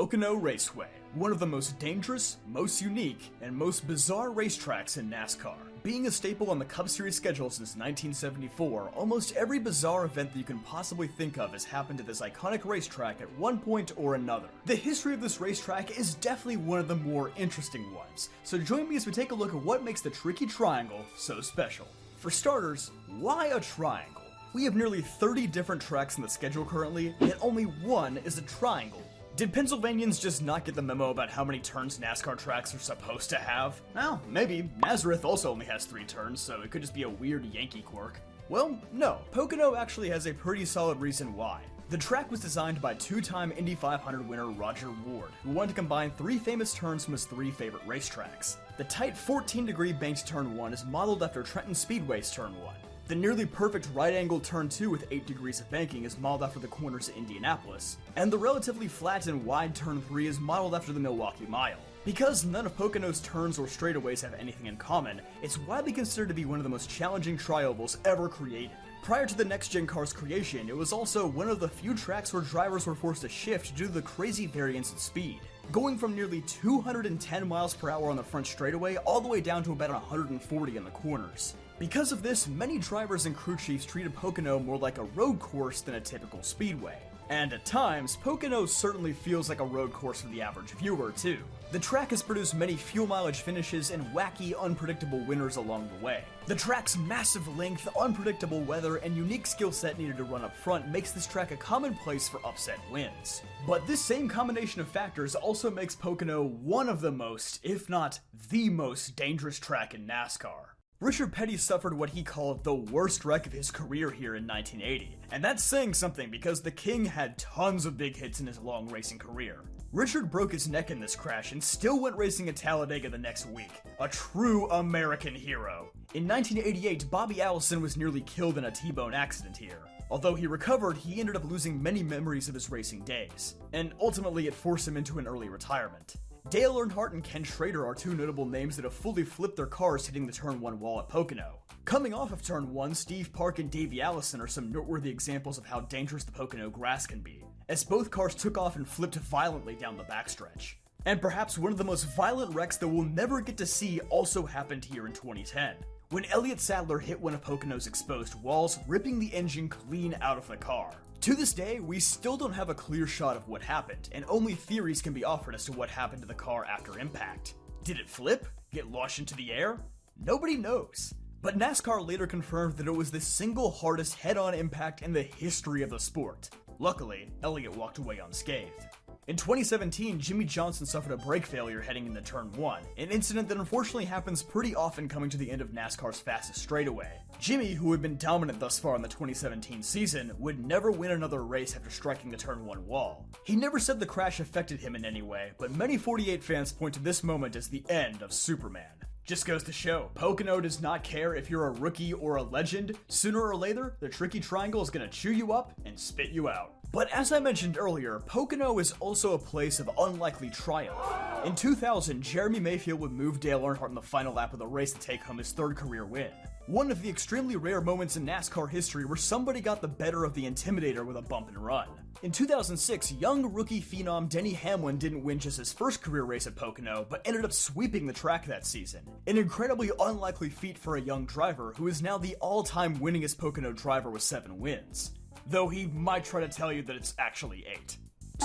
Pocono Raceway, one of the most dangerous, most unique, and most bizarre racetracks in NASCAR. Being a staple on the Cup Series schedule since 1974, almost every bizarre event that you can possibly think of has happened at this iconic racetrack at one point or another. The history of this racetrack is definitely one of the more interesting ones, so join me as we take a look at what makes the Tricky Triangle so special. For starters, why a triangle? We have nearly 30 different tracks in the schedule currently, yet only one is a triangle. Did Pennsylvanians just not get the memo about how many turns NASCAR tracks are supposed to have? Well, maybe. Nazareth also only has 3 turns, so it could just be a weird Yankee quirk. Well, no. Pocono actually has a pretty solid reason why. The track was designed by 2-time Indy 500 winner Roger Ward, who wanted to combine 3 famous turns from his 3 favorite racetracks. The tight 14-degree banked turn 1 is modeled after Trenton Speedway's turn 1. The nearly perfect right-angled turn 2 with 8 degrees of banking is modeled after the corners at Indianapolis, and the relatively flat and wide turn 3 is modeled after the Milwaukee Mile. Because none of Pocono's turns or straightaways have anything in common, it's widely considered to be one of the most challenging tri-ovals ever created. Prior to the next-gen car's creation, it was also one of the few tracks where drivers were forced to shift due to the crazy variance in speed, going from nearly 210 miles per hour on the front straightaway all the way down to about 140 in the corners. Because of this, many drivers and crew chiefs treated Pocono more like a road course than a typical speedway. And at times, Pocono certainly feels like a road course for the average viewer too. The track has produced many fuel mileage finishes and wacky, unpredictable winners along the way. The track's massive length, unpredictable weather, and unique skill set needed to run up front makes this track a common place for upset wins. But this same combination of factors also makes Pocono one of the most, if not the most, dangerous track in NASCAR. Richard Petty suffered what he called the worst wreck of his career here in 1980, and that's saying something because the King had tons of big hits in his long racing career. Richard broke his neck in this crash and still went racing at Talladega the next week. A true American hero. In 1988, Bobby Allison was nearly killed in a T-bone accident here. Although he recovered, he ended up losing many memories of his racing days, and ultimately it forced him into an early retirement. Dale Earnhardt and Ken Schrader are 2 notable names that have fully flipped their cars hitting the Turn 1 wall at Pocono. Coming off of Turn 1, Steve Park and Davey Allison are some noteworthy examples of how dangerous the Pocono grass can be, as both cars took off and flipped violently down the backstretch. And perhaps one of the most violent wrecks that we'll never get to see also happened here in 2010, when Elliott Sadler hit one of Pocono's exposed walls, ripping the engine clean out of the car. To this day, we still don't have a clear shot of what happened, and only theories can be offered as to what happened to the car after impact. Did it flip? Get launched into the air? Nobody knows. But NASCAR later confirmed that it was the single hardest head-on impact in the history of the sport. Luckily, Elliott walked away unscathed. In 2017, Jimmy Johnson suffered a brake failure heading into Turn 1, an incident that unfortunately happens pretty often coming to the end of NASCAR's fastest straightaway. Jimmy, who had been dominant thus far in the 2017 season, would never win another race after striking the Turn 1 wall. He never said the crash affected him in any way, but many 48 fans point to this moment as the end of Superman. Just goes to show, Pocono does not care if you're a rookie or a legend. Sooner or later, the Tricky Triangle is gonna chew you up and spit you out. But as I mentioned earlier, Pocono is also a place of unlikely triumph. In 2000, Jeremy Mayfield would move Dale Earnhardt in the final lap of the race to take home his 3rd career win. One of the extremely rare moments in NASCAR history where somebody got the better of the Intimidator with a bump and run. In 2006, young rookie phenom Denny Hamlin didn't win just his first career race at Pocono, but ended up sweeping the track that season. An incredibly unlikely feat for a young driver who is now the all-time winningest Pocono driver with 7 wins. Though he might try to tell you that it's actually 8.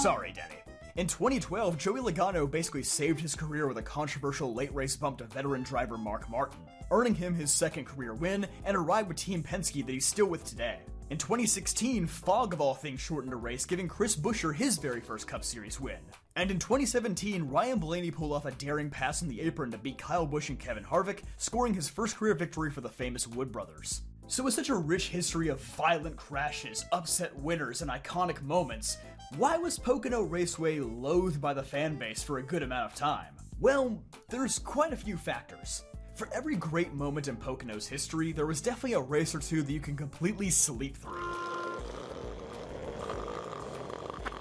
Sorry, Denny. In 2012, Joey Logano basically saved his career with a controversial late race bump to veteran driver Mark Martin, earning him his 2nd career win and a ride with Team Penske that he's still with today. In 2016, fog of all things shortened a race, giving Chris Buescher his very first Cup Series win. And in 2017, Ryan Blaney pulled off a daring pass on the apron to beat Kyle Busch and Kevin Harvick, scoring his first career victory for the famous Wood brothers. So with such a rich history of violent crashes, upset winners, and iconic moments, why was Pocono Raceway loathed by the fan base for a good amount of time? Well, there's quite a few factors. For every great moment in Pocono's history, there was definitely a race or two that you can completely sleep through.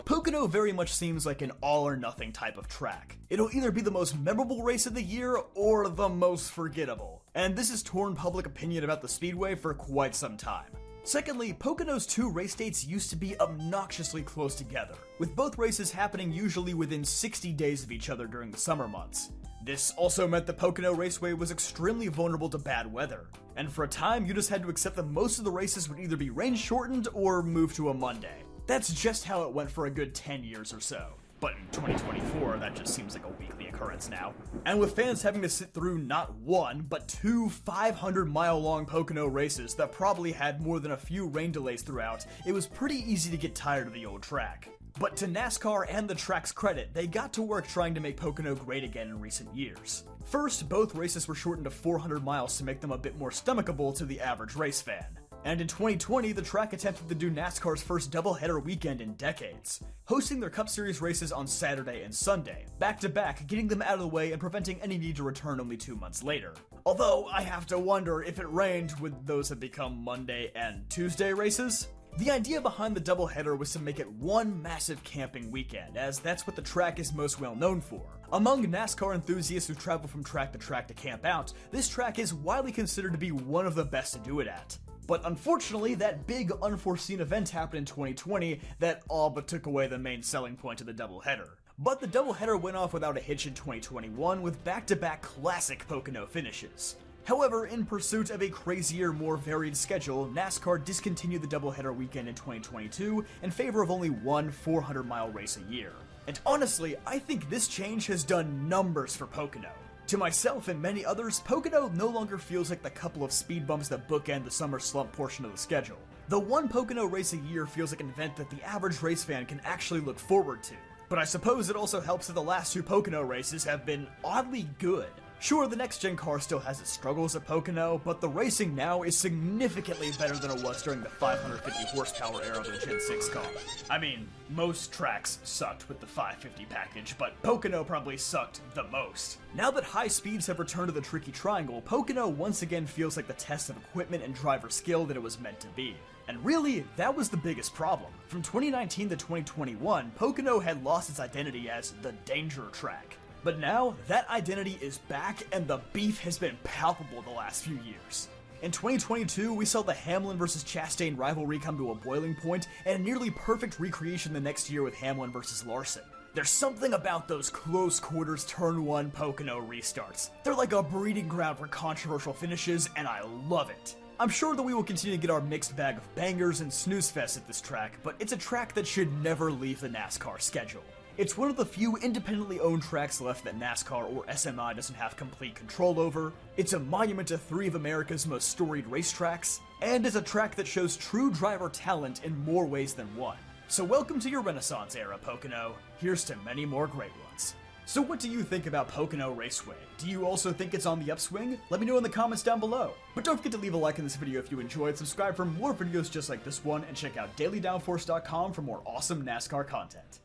Pocono very much seems like an all-or-nothing type of track. It'll either be the most memorable race of the year, or the most forgettable. And this has torn public opinion about the Speedway for quite some time. Secondly, Pocono's two race dates used to be obnoxiously close together, with both races happening usually within 60 days of each other during the summer months. This also meant the Pocono Raceway was extremely vulnerable to bad weather, and for a time you just had to accept that most of the races would either be rain shortened or move to a Monday. That's just how it went for a good 10 years or so. But in 2024, that just seems like a weekly occurrence now. And with fans having to sit through not one, but two 500-mile-long Pocono races that probably had more than a few rain delays throughout, it was pretty easy to get tired of the old track. But to NASCAR and the track's credit, they got to work trying to make Pocono great again in recent years. First, both races were shortened to 400 miles to make them a bit more stomachable to the average race fan. And in 2020, the track attempted to do NASCAR's first doubleheader weekend in decades, hosting their Cup Series races on Saturday and Sunday, back-to-back, getting them out of the way and preventing any need to return only 2 months later. Although, I have to wonder if it rained, would those have become Monday and Tuesday races? The idea behind the doubleheader was to make it one massive camping weekend, as that's what the track is most well known for. Among NASCAR enthusiasts who travel from track to camp out, this track is widely considered to be one of the best to do it at. But unfortunately, that big unforeseen event happened in 2020 that all but took away the main selling point of the doubleheader. But the doubleheader went off without a hitch in 2021 with back-to-back classic Pocono finishes. However, in pursuit of a crazier, more varied schedule, NASCAR discontinued the doubleheader weekend in 2022 in favor of only one 400-mile race a year. And honestly, I think this change has done numbers for Pocono. To myself and many others, Pocono no longer feels like the couple of speed bumps that bookend the summer slump portion of the schedule. The one Pocono race a year feels like an event that the average race fan can actually look forward to. But I suppose it also helps that the last two Pocono races have been oddly good. Sure, the next-gen car still has its struggles at Pocono, but the racing now is significantly better than it was during the 550 horsepower era of the Gen 6 car. I mean, most tracks sucked with the 550 package, but Pocono probably sucked the most. Now that high speeds have returned to the tricky triangle, Pocono once again feels like the test of equipment and driver skill that it was meant to be. And really, that was the biggest problem. From 2019 to 2021, Pocono had lost its identity as the danger track. But now, that identity is back and the beef has been palpable the last few years. In 2022, we saw the Hamlin vs. Chastain rivalry come to a boiling point and a nearly perfect recreation the next year with Hamlin vs. Larson. There's something about those close quarters turn 1 Pocono restarts. They're like a breeding ground for controversial finishes and I love it. I'm sure that we will continue to get our mixed bag of bangers and snooze fests at this track, but it's a track that should never leave the NASCAR schedule. It's one of the few independently owned tracks left that NASCAR or SMI doesn't have complete control over. It's a monument to 3 of America's most storied racetracks, and is a track that shows true driver talent in more ways than one. So welcome to your Renaissance era, Pocono. Here's to many more great ones. So what do you think about Pocono Raceway? Do you also think it's on the upswing? Let me know in the comments down below. But don't forget to leave a like in this video if you enjoyed, subscribe for more videos just like this one, and check out dailydownforce.com for more awesome NASCAR content.